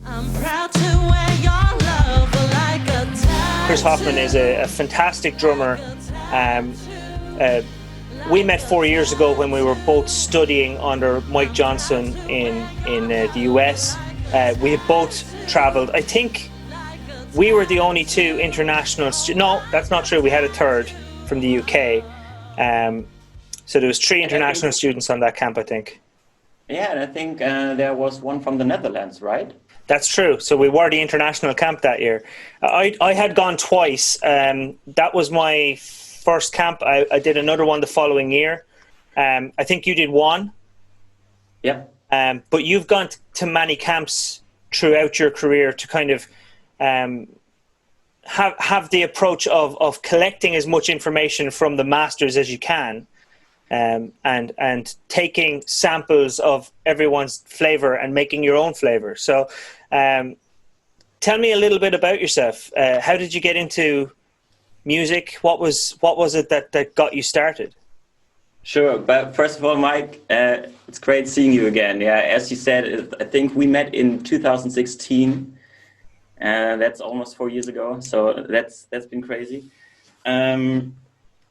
I'm proud to wear your love like a tattoo. Chris Hoffmann is a fantastic drummer. We met 4 years ago when we were both studying under Mike Johnston in the US. We had both travelled. I think we were the only two international no, that's not true. We had a third from the UK. So there was 3 international students on that camp, I think. Yeah, and I think there was one from the Netherlands, right? That's true. So we were the international camp that year. I had gone twice. That was my first camp. I did another one the following year. I think you did one. Yeah. But you've gone to many camps throughout your career to kind of have the approach of collecting as much information from the masters as you can, and taking samples of everyone's flavor and making your own flavor. So tell me a little bit about yourself. How did you get into music? What was it that got you started? Sure, but first of all, Mike, it's great seeing you again. Yeah, as you said, I think we met in 2016. That's almost 4 years ago, so that's been crazy.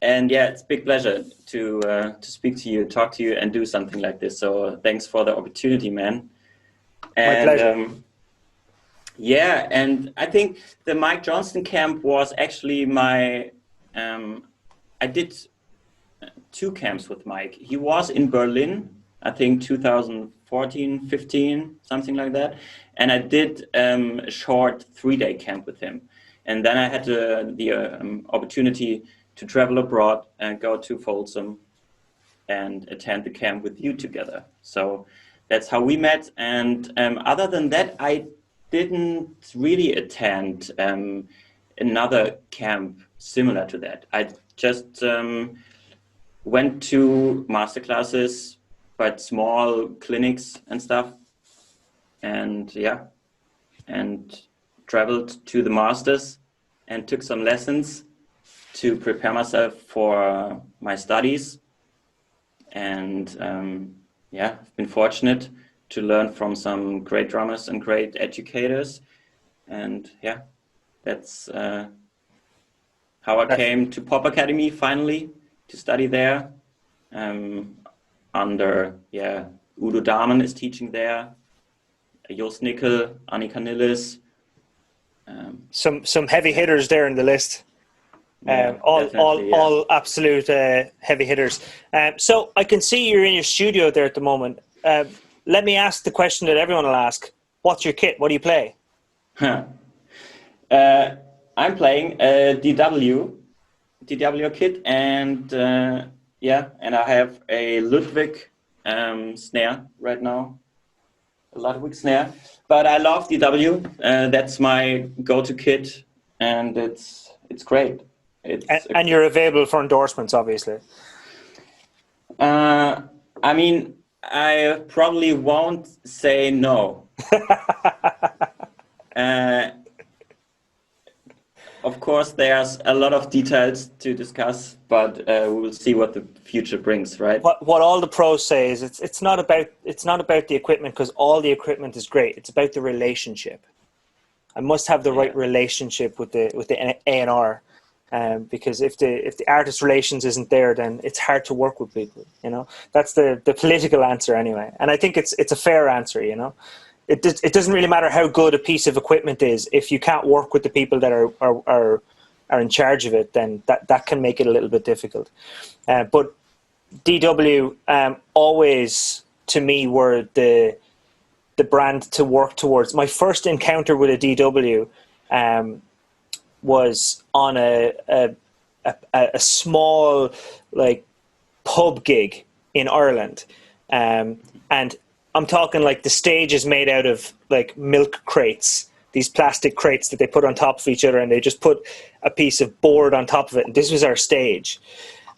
And yeah, it's a big pleasure to speak to you, talk to you, and do something like this. So thanks for the opportunity, man. And, my pleasure. Yeah, and I think the Mike Johnston camp was actually my. I did 2 camps with Mike. He was in Berlin, I think 2014, 15, something like that. And I did a short 3-day camp with him. And then I had the opportunity to travel abroad and go to Folsom and attend the camp with you together. So that's how we met. And other than that, I didn't really attend another camp similar to that. I just went to masterclasses, but small clinics and stuff. And yeah, and traveled to the masters and took some lessons to prepare myself for my studies. And yeah, I've been fortunate to learn from some great drummers and great educators. And yeah, that's how I came to Popakademie finally to study there. Under, yeah, Udo Dahmen is teaching there. Jost, Anika, Nilles. Some heavy hitters there in the list. Yeah, all absolute heavy hitters. So I can see you're in your studio there at the moment. Let me ask the question that everyone will ask. What's your kit? What do you play? I'm playing a DW kit, and yeah, and I have a Ludwig snare right now, a Ludwig snare. But I love DW. That's my go-to kit, and it's great. And you're available for endorsements, obviously. I mean, I probably won't say no. Of course, there's a lot of details to discuss, but we will see what the future brings, right? What all the pros say is it's not about the equipment, because all the equipment is great. It's about the relationship. I must have the right relationship with the A&R. Because if the artist relations isn't there, then it's hard to work with people. You know, that's the political answer anyway. And I think it's a fair answer. You know, it doesn't really matter how good a piece of equipment is if you can't work with the people that are in charge of it. Then that can make it a little bit difficult. But DW always to me were the brand to work towards. My first encounter with a DW. Was on a small like pub gig in Ireland, and I'm talking like the stage is made out of like milk crates, these plastic crates that they put on top of each other, and they just put a piece of board on top of it. And this was our stage,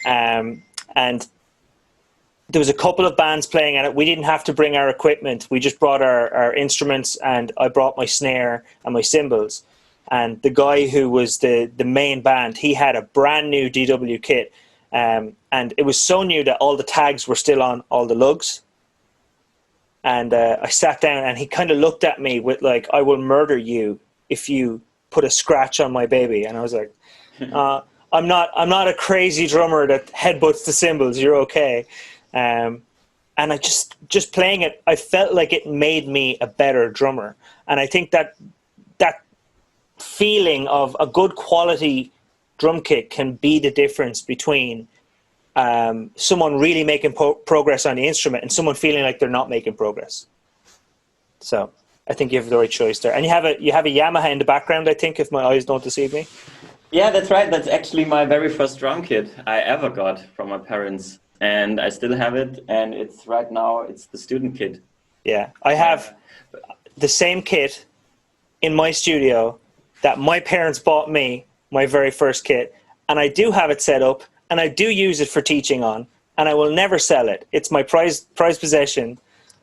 and there was a couple of bands playing at it. We didn't have to bring our equipment. We just brought our instruments, and I brought my snare and my cymbals. And the guy who was the main band, he had a brand new DW kit. And it was so new that all the tags were still on all the lugs. And I sat down, and he kind of looked at me with like, "I will murder you if you put a scratch on my baby." And I was like, I'm not a crazy drummer that headbutts the cymbals. You're okay. And I just playing it, I felt like it made me a better drummer. And I think that feeling of a good quality drum kit can be the difference between someone really making progress on the instrument and someone feeling like they're not making progress. So I think you have the right choice there. And you have a Yamaha in the background, I think, if my eyes don't deceive me. Yeah, that's right. That's actually my very first drum kit I ever got from my parents. And I still have it. And it's right now, it's the student kit. Yeah, I have the same kit in my studio that my parents bought me, my very first kit. And I do have it set up. And I do use it for teaching on, and I will never sell it. It's my prized possession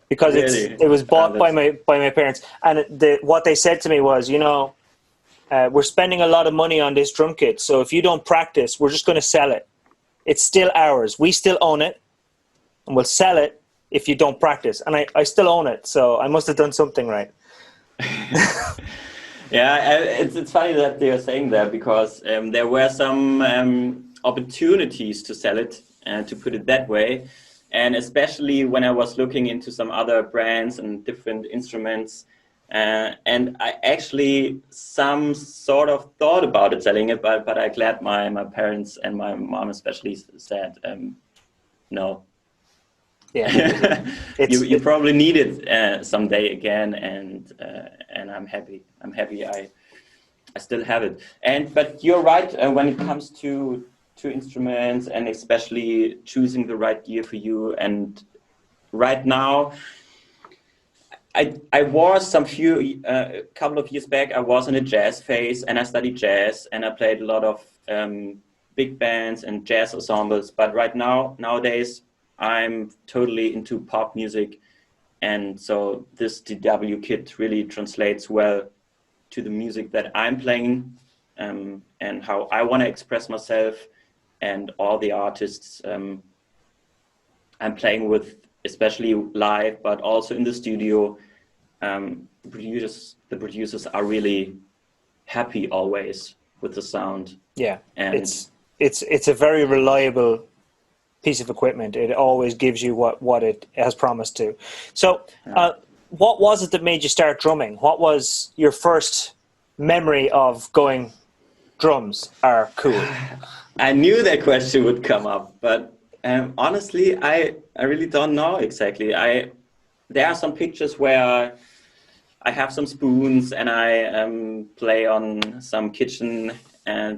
because Really? it was bought by my parents. And what they said to me was, we're spending a lot of money on this drum kit, so if you don't practice, we're just going to sell it. It's still ours. We still own it, and we'll sell it if you don't practice. And I still own it, so I must have done something right. Yeah, it's funny that they are saying that because there were some opportunities to sell it, to put it that way. And especially when I was looking into some other brands and different instruments, and I actually some sort of thought about it selling it, but I glad my parents and my mom especially said no. Yeah, you probably need it someday again, and I'm happy. I still have it. But you're right when it comes to instruments, and especially choosing the right gear for you. And right now, I was couple of years back, I was in a jazz phase, and I studied jazz, and I played a lot of big bands and jazz ensembles. But right now, nowadays, I'm totally into pop music, and so this DW kit really translates well to the music that I'm playing, and how I want to express myself, and all the artists I'm playing with, especially live, but also in the studio. The producers are really happy always with the sound. Yeah, and it's a very reliable piece of equipment. It always gives you what it has promised to. So what was it that made you start drumming? What was your first memory of going, drums are cool? I knew that question would come up, but honestly, I really don't know exactly. There are some pictures where I have some spoons and I play on some kitchen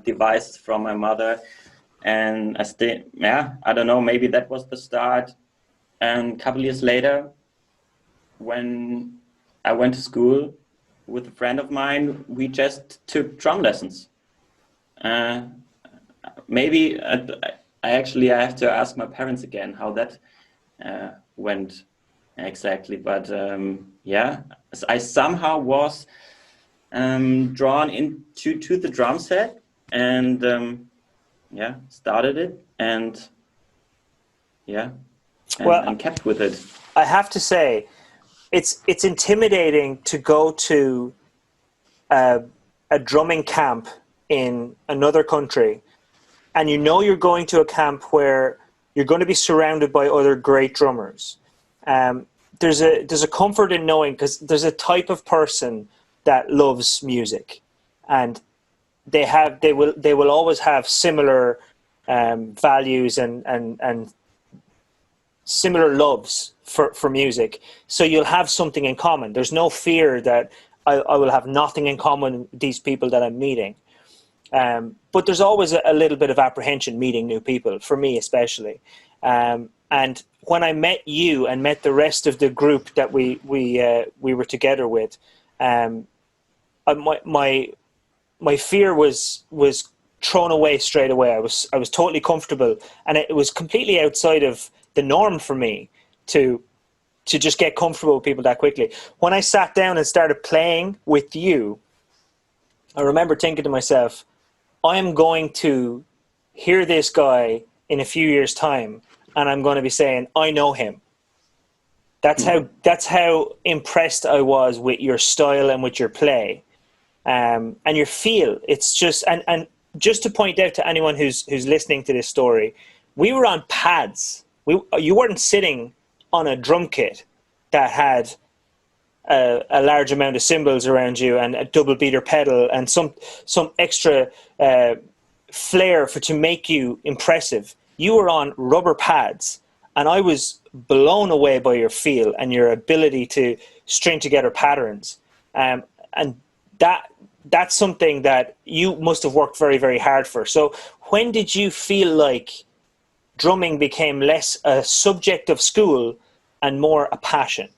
devices from my mother, and I don't know, maybe that was the start. And a couple years later, when I went to school with a friend of mine, we just took drum lessons. Maybe I have to ask my parents again how that went exactly. But I somehow was drawn into the drum set, and started it, and kept with it. I have to say, it's intimidating to go to a drumming camp in another country, and you're going to a camp where you're going to be surrounded by other great drummers. There's a comfort in knowing, because there's a type of person that loves music, and they will always have similar values and similar loves for music. So you'll have something in common. There's no fear that I will have nothing in common with these people that I'm meeting. But there's always a little bit of apprehension meeting new people, for me especially. And when I met you and met the rest of the group that we were together with, my fear was thrown away straight away. I was totally comfortable, and it was completely outside of the norm for me to just get comfortable with people that quickly. When I sat down and started playing with you, I remember thinking to myself, I am going to hear this guy in a few years' time, and I'm going to be saying, I know him. That's how impressed I was with your style and with your play, and your feel. It's just and just to point out to anyone who's listening to this story, we were on pads. You weren't sitting on a drum kit that had a large amount of cymbals around you and a double beater pedal and some extra flair to make you impressive. You were on rubber pads, and I was blown away by your feel and your ability to string together patterns. And that's something that you must have worked very, very hard for. So when did you feel like drumming became less a subject of school and more a passion?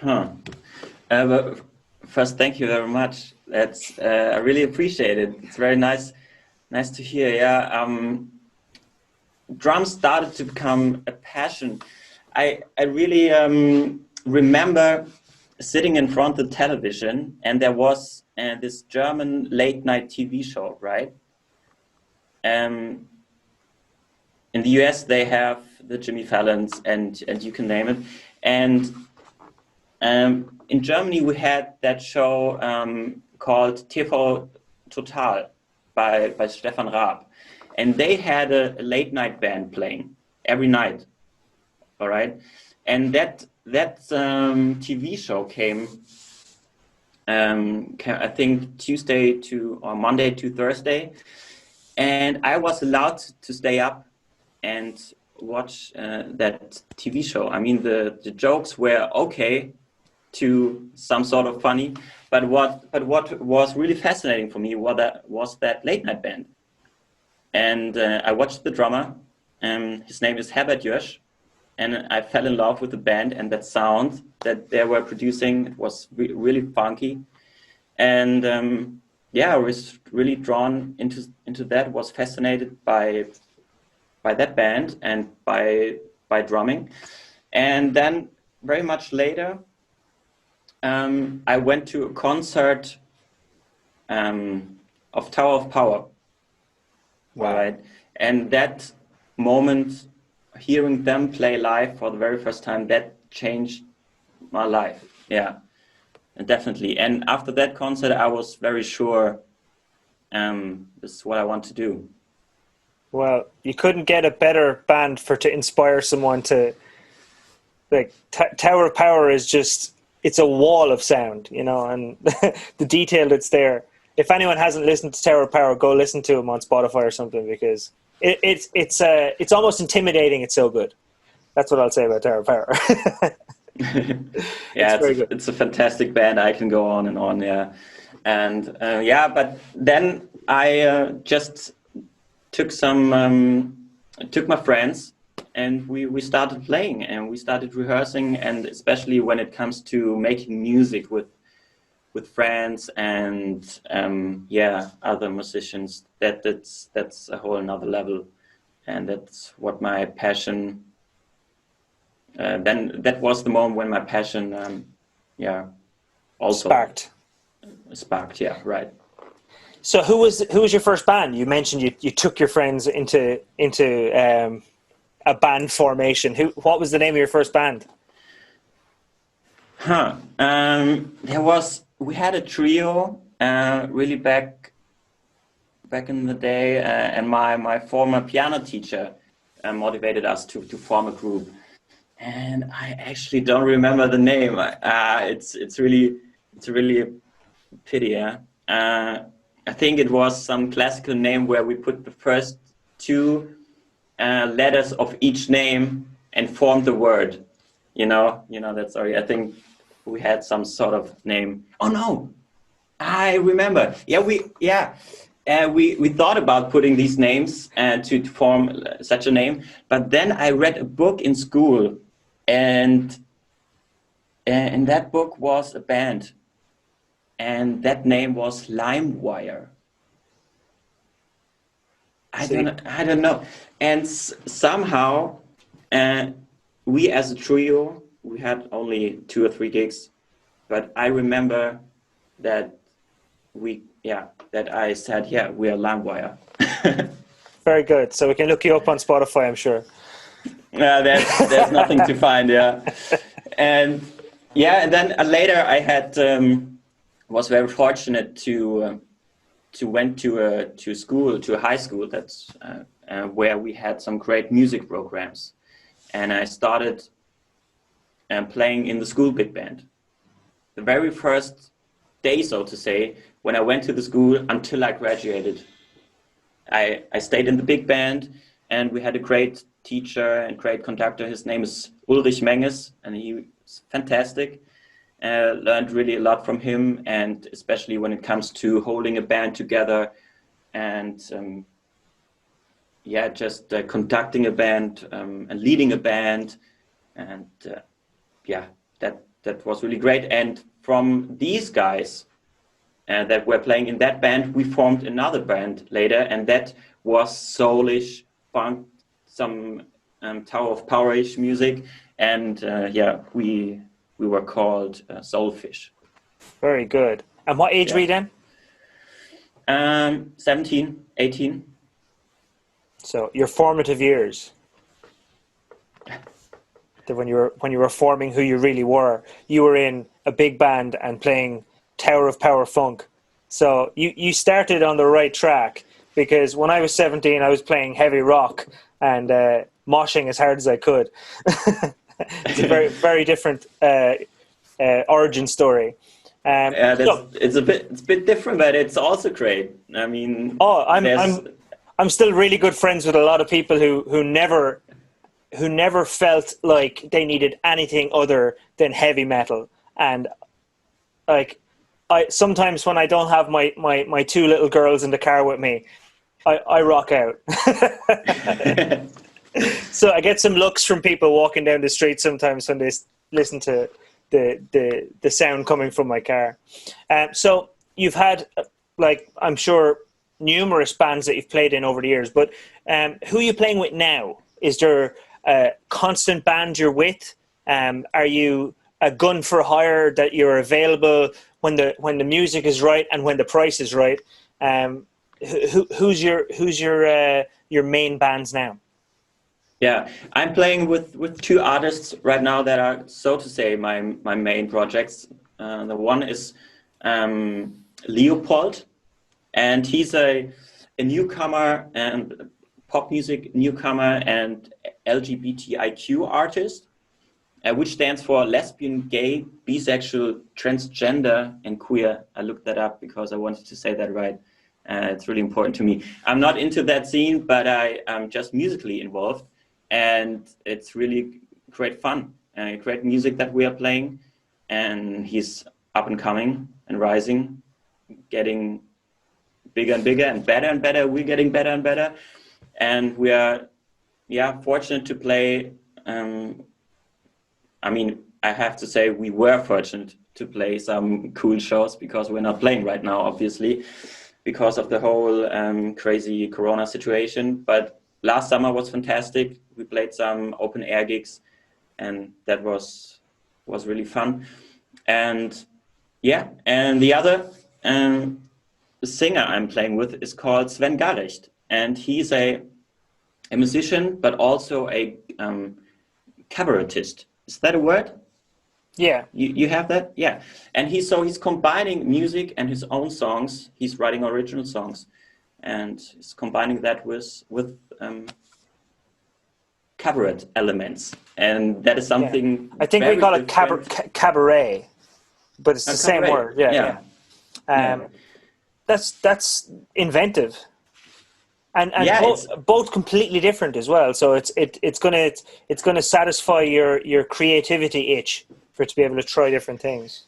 But first, thank you very much. That's I really appreciate it. It's very nice to hear. Yeah, drums started to become a passion. I really remember sitting in front of the television, and there was this German late night TV show, right? In the US, they have the Jimmy Fallons, and you can name it, and in Germany, we had that show called TV Total by Stefan Raab. And they had a late night band playing every night. All right. And that TV show came I think Monday to Thursday. And I was allowed to stay up and watch that TV show. I mean, the jokes were okay to some sort of funny, but what was really fascinating for me was that late night band. And I watched the drummer, his name is Herbert Jost, and I fell in love with the band and that sound that they were producing. It was really funky, and I was really drawn into that. Was fascinated by that band and by drumming, and then very much later, I went to a concert of Tower of Power. Wow. Right, and that moment, hearing them play live for the very first time, that changed my life. Yeah, and definitely. And after that concert, I was very sure this is what I want to do. Well, you couldn't get a better band to inspire someone to, like, Tower of Power is just, it's a wall of sound, you know, and the detail that's there. If anyone hasn't listened to Tower of Power, go listen to them on Spotify or something, because it's almost intimidating. It's so good. That's what I'll say about Tower of Power. Yeah, it's a fantastic band. I can go on and on. Yeah, and but then I just took my friends, and we started playing, and we started rehearsing, and especially when it comes to making music with friends and other musicians, that's a whole another level, and that's what my passion. Then that was the moment when my passion, also sparked. Yeah, right. So who was your first band? You mentioned you took your friends into a band formation. What was the name of your first band? We had a trio, really back in the day, and my former piano teacher motivated us to form a group. And I actually don't remember the name. It's really a pity. Yeah? I think it was some classical name where we put the first two letters of each name and formed the word. You know that story. I think we had some sort of name. Oh no, I remember. We thought about putting these names to form such a name, but then I read a book in school, and in that book was a band, and that name was LimeWire. I don't know, and somehow we as a trio, we had only 2 or 3 gigs, but I remember that I said, we are LimeWire. Very good. So we can look you up on Spotify, I'm sure. Yeah, there's nothing to find. Yeah, and then later I had was very fortunate to went to school, to a high school that's where we had some great music programs, and I started playing in the school big band. The very first day, so to say, when I went to the school until I graduated, I stayed in the big band, and we had a great teacher and great conductor. His name is Ulrich Menges, and he was fantastic. Learned really a lot from him, and especially when it comes to holding a band together and just conducting a band and leading a band, and that was really great. And from these guys that were playing in that band, we formed another band later, and that was soulish funk, some Tower of Powerish music, and we were called Soulfish. Very good. And what age were you then? 17, 18. So your formative years. When you were forming who you really were, you were in a big band and playing Tower of Power funk. So you started on the right track, because when I was 17, I was playing heavy rock and moshing as hard as I could. It's a very, very different origin story. It's a bit different, but it's also great. I mean, I'm still really good friends with a lot of people who never felt like they needed anything other than heavy metal. And like, I sometimes when I don't have my two little girls in the car with me, I rock out. So I get some looks from people walking down the street sometimes when they listen to the sound coming from my car. So you've had, like, I'm sure, numerous bands that you've played in over the years, but who are you playing with now? Is there a constant band you're with? Are you a gun for hire that you're available when the music is right and when the price is right? Who's your main bands now? Yeah, I'm playing with two artists right now that are, so to say, my main projects. The one is Leopold, and he's a newcomer and pop music newcomer and LGBTIQ artist, which stands for lesbian, gay, bisexual, transgender, and queer. I looked that up because I wanted to say that right. It's really important to me. I'm not into that scene, but I am just musically involved. And it's really great fun, great music that we are playing. And he's up and coming and rising, getting bigger and bigger and better. We're getting better and better. And we are, fortunate to play. I mean, I have to say we were fortunate to play some cool shows, because we're not playing right now, obviously, because of the whole crazy Corona situation. But last summer was fantastic. We played some open air gigs, and that was really fun. And and the other singer I'm playing with is called Sven Garrecht, and he's a musician, but also a cabaretist. Is that a word? Yeah. You have that? Yeah. And he's combining music and his own songs. He's writing original songs, and he's combining that with cabaret elements. And that is something I think we call it cabaret, but it's the same word. Yeah. That's inventive. And both completely different as well. So it's gonna satisfy your creativity itch for it to be able to try different things.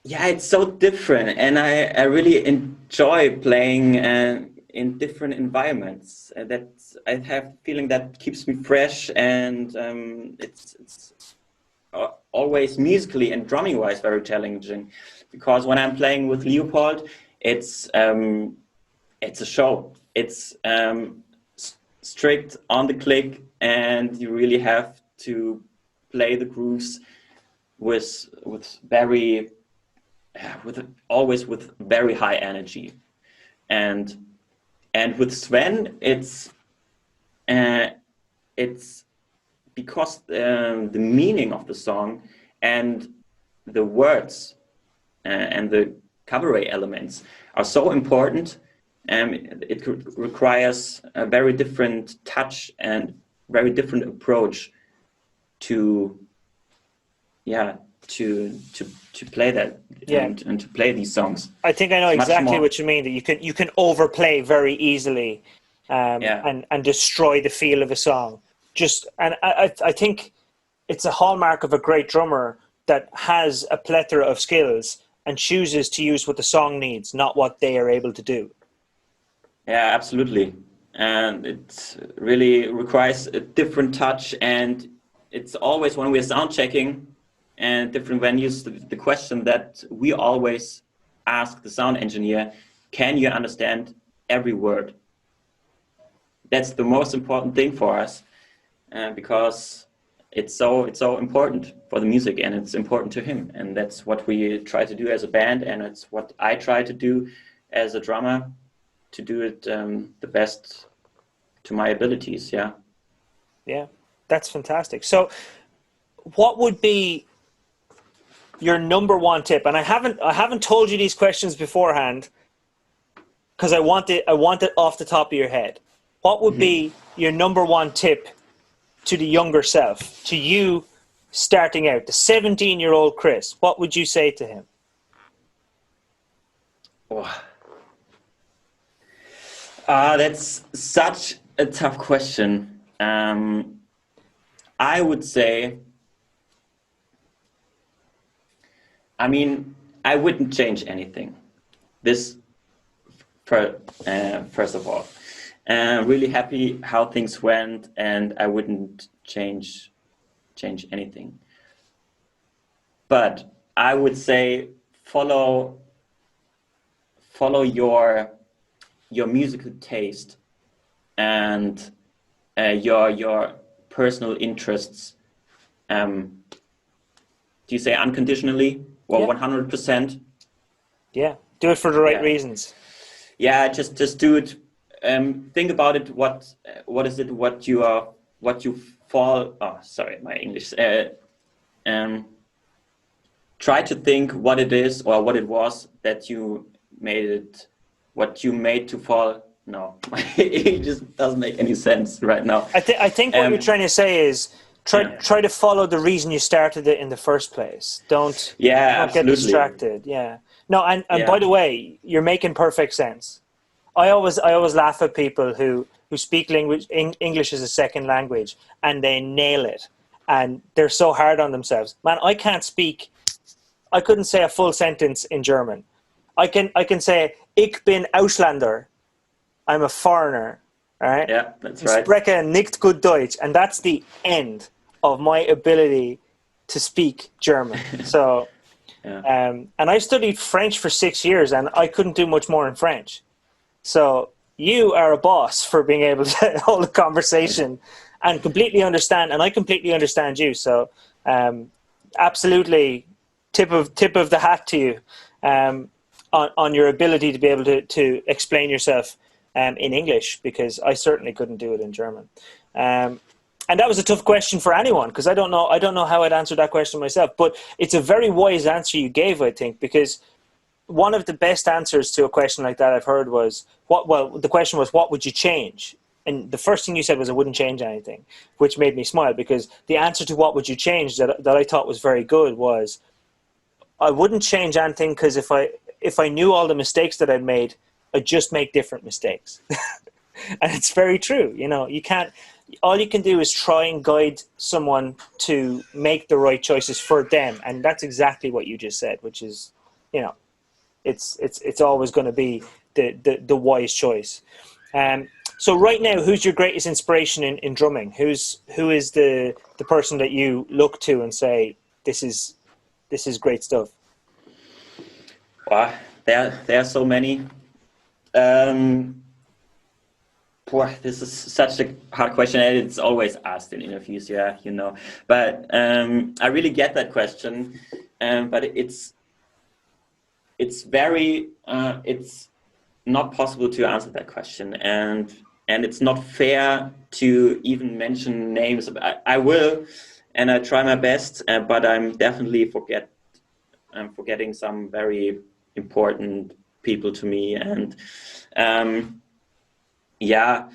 Yeah, it's so different, and I really enjoy playing in different environments. That I have a feeling that keeps me fresh, and it's always musically and drumming wise very challenging, because when I'm playing with Leopold, it's a show. It's strict on the click, and you really have to play the grooves with always with very high energy, and with Sven it's because the meaning of the song and the words and the cabaret elements are so important. It requires a very different touch and very different approach to play that and to play these songs. I think I know It's much exactly more- what you mean, that you can overplay very easily and destroy the feel of a song. And I think it's a hallmark of a great drummer that has a plethora of skills and chooses to use what the song needs, not what they are able to do. Yeah, absolutely. And it really requires a different touch, and it's always when we're sound checking and different venues, the question that we always ask the sound engineer, can you understand every word? That's the most important thing for us, because it's so important for the music, and it's important to him. And that's what we try to do as a band, and it's what I try to do as a drummer, to do it the best to my abilities. Yeah, That's fantastic. So what would be your number one tip? And I haven't told you these questions beforehand because I want it off the top of your head. What would be your number one tip to the younger self, to you starting out, the 17-year-old Chris? What would you say to him? That's such a tough question. I would say, I wouldn't change anything. This, first of all, really happy how things went, and I wouldn't change anything. But I would say follow your musical taste and your personal interests. Do you say unconditionally or 100%? Yeah, do it for the right reasons. Yeah, just do it. Think about it. What is it? What you fall? Oh, sorry, my English. Try to think what it is or what it was that you made it. What you made to fall. No, it just doesn't make any sense right now. I think what you're trying to say is try to follow the reason you started it in the first place. Don't get distracted. Yeah. No, and by the way, you're making perfect sense. I always laugh at people who speak English as a second language and they nail it, and they're so hard on themselves. Man, I couldn't say a full sentence in German. I can say ich bin Ausländer. I'm a foreigner. All right. Yeah, that's right. Spreche nicht gut Deutsch, and that's the end of my ability to speak German. So, and I studied French for 6 years, and I couldn't do much more in French. So you are a boss for being able to hold a conversation and completely understand, and I completely understand you. So, absolutely, tip of the hat to you on your ability to be able to explain yourself in English, because I certainly couldn't do it in German. And that was a tough question for anyone, because I don't know how I'd answer that question myself. But it's a very wise answer you gave, I think, because one of the best answers to a question like that I've heard was, the question was, what would you change? And the first thing you said was, I wouldn't change anything, which made me smile, because the answer to what would you change that I thought was very good was, I wouldn't change anything, because if I knew all the mistakes that I'd made, I'd just make different mistakes. And it's very true. All you can do is try and guide someone to make the right choices for them. And that's exactly what you just said, which is, it's always going to be the wise choice. So right now, who's your greatest inspiration in drumming? Who is the person that you look to and say, this is great stuff? Wow, there are so many. This is such a hard question, and it's always asked in interviews. But I really get that question, but it's very it's not possible to answer that question. And and it's not fair to even mention names. I will, and I try my best, but I'm definitely forgetting some very important people to me. And yeah,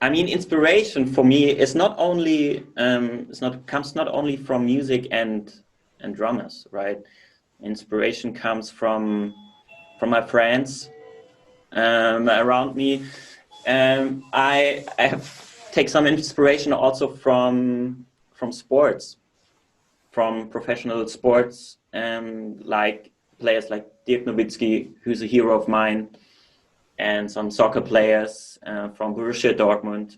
I mean, inspiration for me is not only comes not only from music and drummers, right? Inspiration comes from my friends around me. I have take some inspiration also from sports, from professional sports, like players like Dirk Nowitzki, who's a hero of mine, and some soccer players from Borussia Dortmund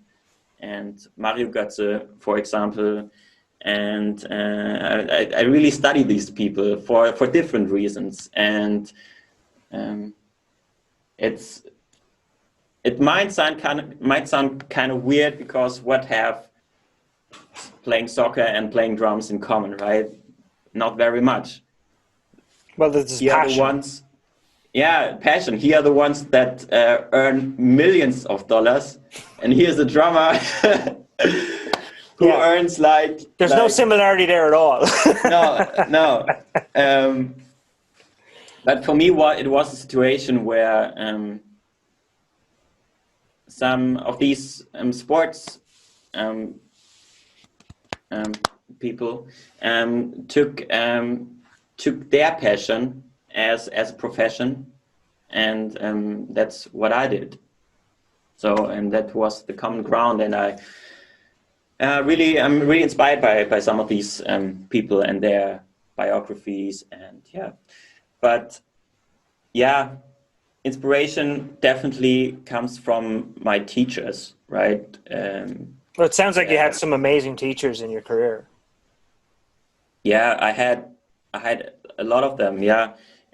and Mario Götze, for example. And I really study these people for different reasons. And it might sound kind of weird, because what have playing soccer and playing drums in common, right? Not very much. Well, there's Here are the ones, passion. Here are the ones that earn millions of dollars, and here's a drummer who earns like. There's no similarity there at all. No. But for me, it was a situation where some of these sports people took their passion as a profession, and that's what I did. So, and that was the common ground, and I'm really inspired by some of these people and their biographies, and but inspiration definitely comes from my teachers, right? Well, it sounds like you had some amazing teachers in your career. Yeah, I had a lot of them,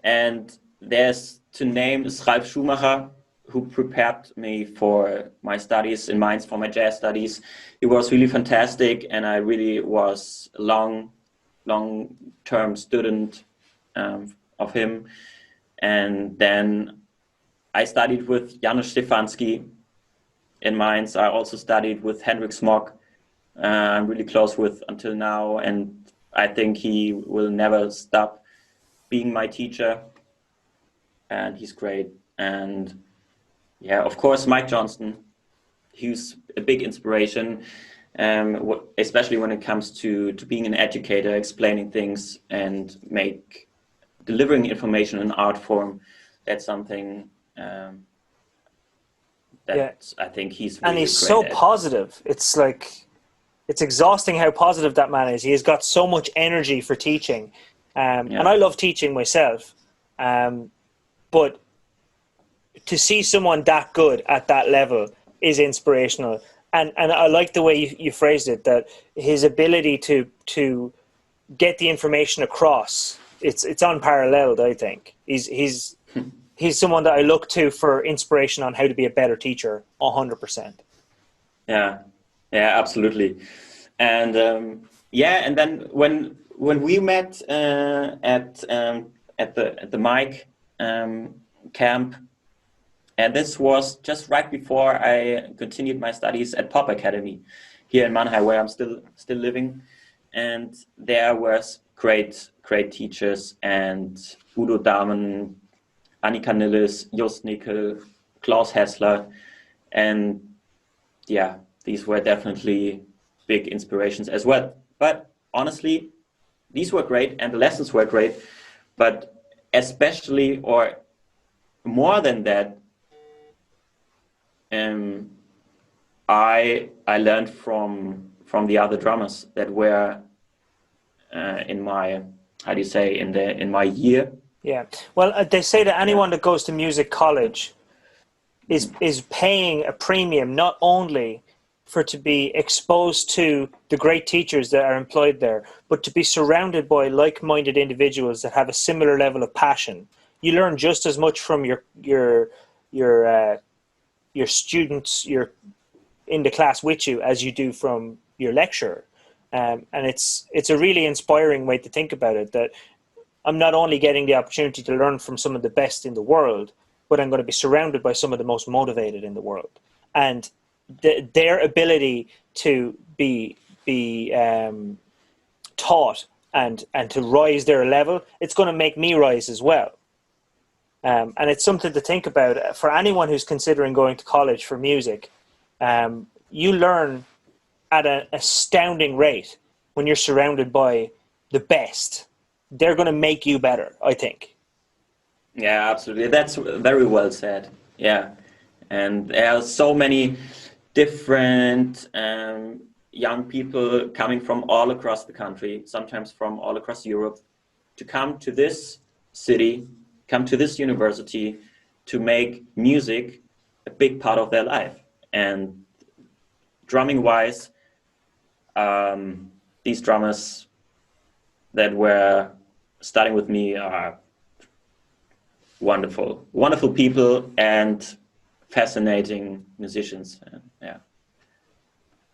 and there's to name is Ralf Schumacher, who prepared me for my studies in Mainz, for my jazz studies. He was really fantastic, and I really was a long-term student of him. And then I studied with Janusz Stefanski in Mainz. I also studied with Hendrik Smock. I'm really close with until now, and I think he will never stop being my teacher. And he's great. And of course, Mike Johnston. He's a big inspiration, especially when it comes to being an educator, explaining things and delivering information in art form. That's something that I think he's really and he's great so at. positive. It's like, it's exhausting how positive that man is. He has got so much energy for teaching, and I love teaching myself, but to see someone that good at that level is inspirational. And I like the way you phrased it, that his ability to get the information across, it's unparalleled. I think he's someone that I look to for inspiration on how to be a better teacher. 100%. Yeah, absolutely. And and then when we met at the Mike camp, and this was just right before I continued my studies at Popakademie here in Mannheim, where I'm still living. And there was great teachers, and Udo Dahmen, Anika Nilles, Jost, Claus, Hessler, and these were definitely big inspirations as well. But honestly, these were great, and the lessons were great. But especially, or more than that, I learned from the other drummers that were in my, in my year. Yeah. Well, they say that anyone that goes to music college is paying a premium, not only to be exposed to the great teachers that are employed there, but to be surrounded by like-minded individuals that have a similar level of passion. You learn just as much from your students, you're in the class with you, as you do from your lecturer. And it's a really inspiring way to think about it, that I'm not only getting the opportunity to learn from some of the best in the world, but I'm going to be surrounded by some of the most motivated in the world. And their ability to be taught and to rise their level, it's going to make me rise as well. And it's something to think about for anyone who's considering going to college for music. You learn at an astounding rate when you're surrounded by the best. They're going to make you better, I think. Yeah, absolutely. That's very well said. Yeah. And there are so many different young people coming from all across the country, sometimes from all across Europe, to come to this city, come to this university to make music a big part of their life. And drumming wise, these drummers that were starting with me are wonderful people and fascinating musicians. Yeah.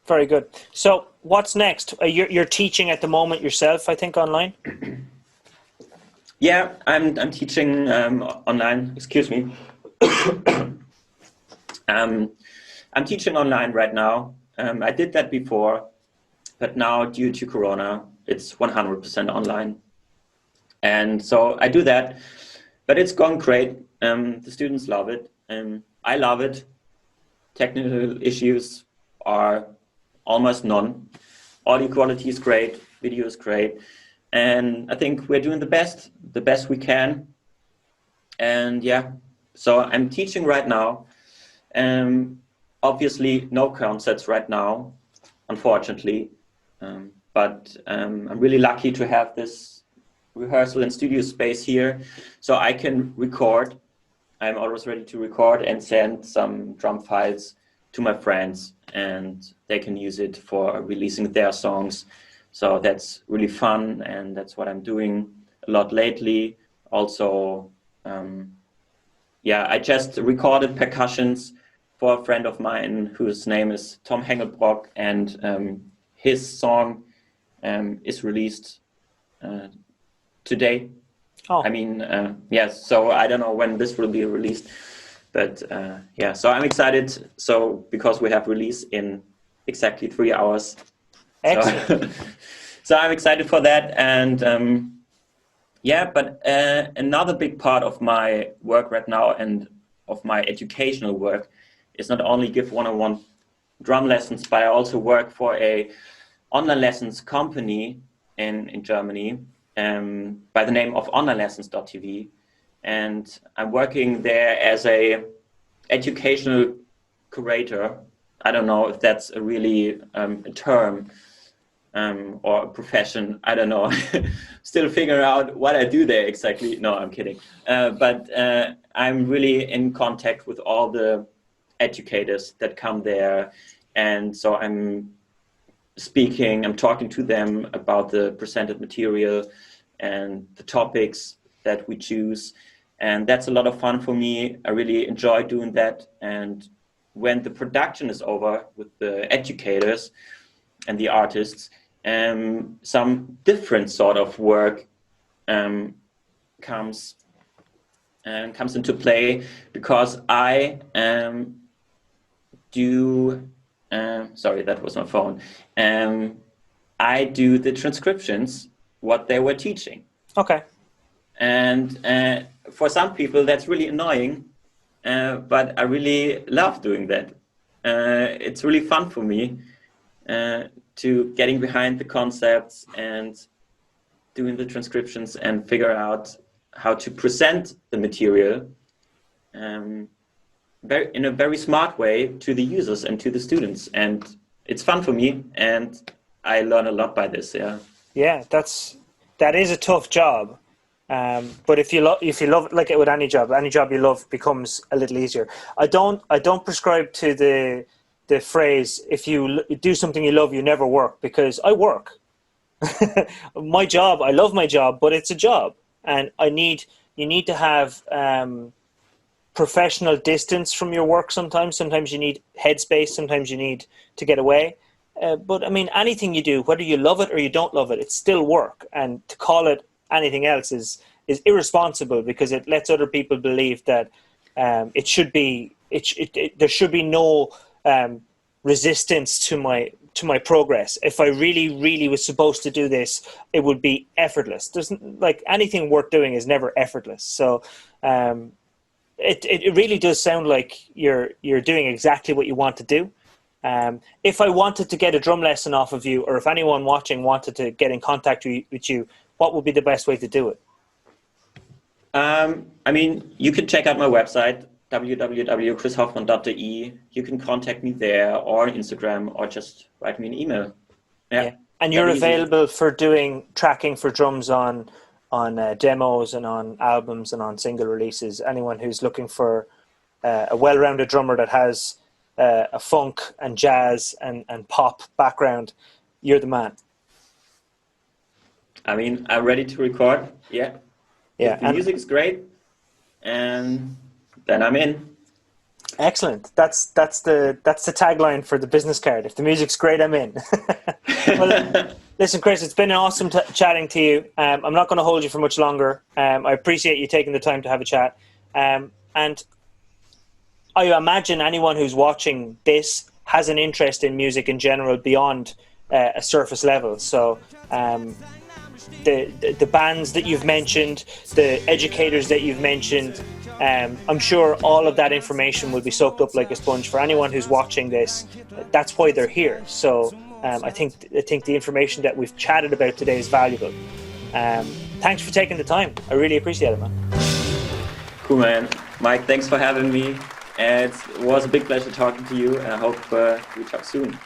Very good. So what's next? You're teaching at the moment yourself, I think, online? Yeah, I'm teaching online. Excuse me. I'm teaching online right now. I did that before, but now due to Corona, it's 100% online. And so I do that, but it's gone great. The students love it. I love it. Technical issues are almost none. Audio quality is great. Video is great. And I think we're doing the best we can. And yeah, so I'm teaching right now. Obviously, no concerts right now, unfortunately. But I'm really lucky to have this rehearsal and studio space here, so I can record. I'm always ready to record and send some drum files to my friends, and they can use it for releasing their songs. So that's really fun, and that's what I'm doing a lot lately. Also, yeah, I just recorded percussions for a friend of mine whose name is Tom Hengelbrock, and his song is released today. Oh. I mean, yes, so I don't know when this will be released, but yeah, so I'm excited. So because we have release in exactly 3 hours. Excellent. So I'm excited for that. And yeah, but another big part of my work right now and of my educational work is not only give one-on-one drum lessons, but I also work for a online lessons company in Germany by the name of onlinelessons.tv. And I'm working there as a educational curator. I don't know if that's a really a term or a profession. I don't know. Still figuring out what I do there exactly. No, I'm kidding. But I'm really in contact with all the educators that come there. And so I'm talking to them about the presented material and the topics that we choose. And that's a lot of fun for me. I really enjoy doing that. And when the production is over with the educators and the artists, some different sort of work comes into play, because I do, sorry, that was my phone. I do the transcriptions, what they were teaching. Okay. And for some people that's really annoying, but I really love doing that. It's really fun for me to getting behind the concepts and doing the transcriptions and figure out how to present the material in a very smart way to the users and to the students. And it's fun for me, and I learn a lot by this. Yeah, that is a tough job. But if you love it, like with any job you love becomes a little easier. I don't prescribe to the phrase, if you do something you love, you never work, because I work. My job, I love my job, but it's a job, and you need to have professional distance from your work sometimes. Sometimes you need headspace, sometimes you need to get away. But I mean, anything you do, whether you love it or you don't love it, it's still work. And to call it anything else is irresponsible, because it lets other people believe that It should be there should be no resistance to my progress. If I really was supposed to do this, it would be effortless. There's like anything worth doing is never effortless. So it really does sound like you're doing exactly what you want to do. If I wanted to get a drum lesson off of you, or if anyone watching wanted to get in contact with you, what would be the best way to do it? I mean, you can check out my website, www.chrishoffmann.de. You can contact me there or on Instagram, or just write me an email. Yeah. And you're available for doing tracking for drums on demos and on albums and on single releases. Anyone who's looking for a well-rounded drummer that has a funk and jazz and pop background, you're the man. I mean, I'm ready to record. Yeah. Yeah. If the music's great, and then I'm in. Excellent. That's the tagline for the business card. If the music's great, I'm in. Well, listen, Chris, it's been awesome chatting to you. I'm not going to hold you for much longer. I appreciate you taking the time to have a chat. And I imagine anyone who's watching this has an interest in music in general beyond a surface level. So the bands that you've mentioned, the educators that you've mentioned, I'm sure all of that information will be soaked up like a sponge for anyone who's watching this. That's why they're here. So I think the information that we've chatted about today is valuable. Thanks for taking the time. I really appreciate it, man. Cool, man. Mike, thanks for having me. It was a big pleasure talking to you, and I hope we talk soon.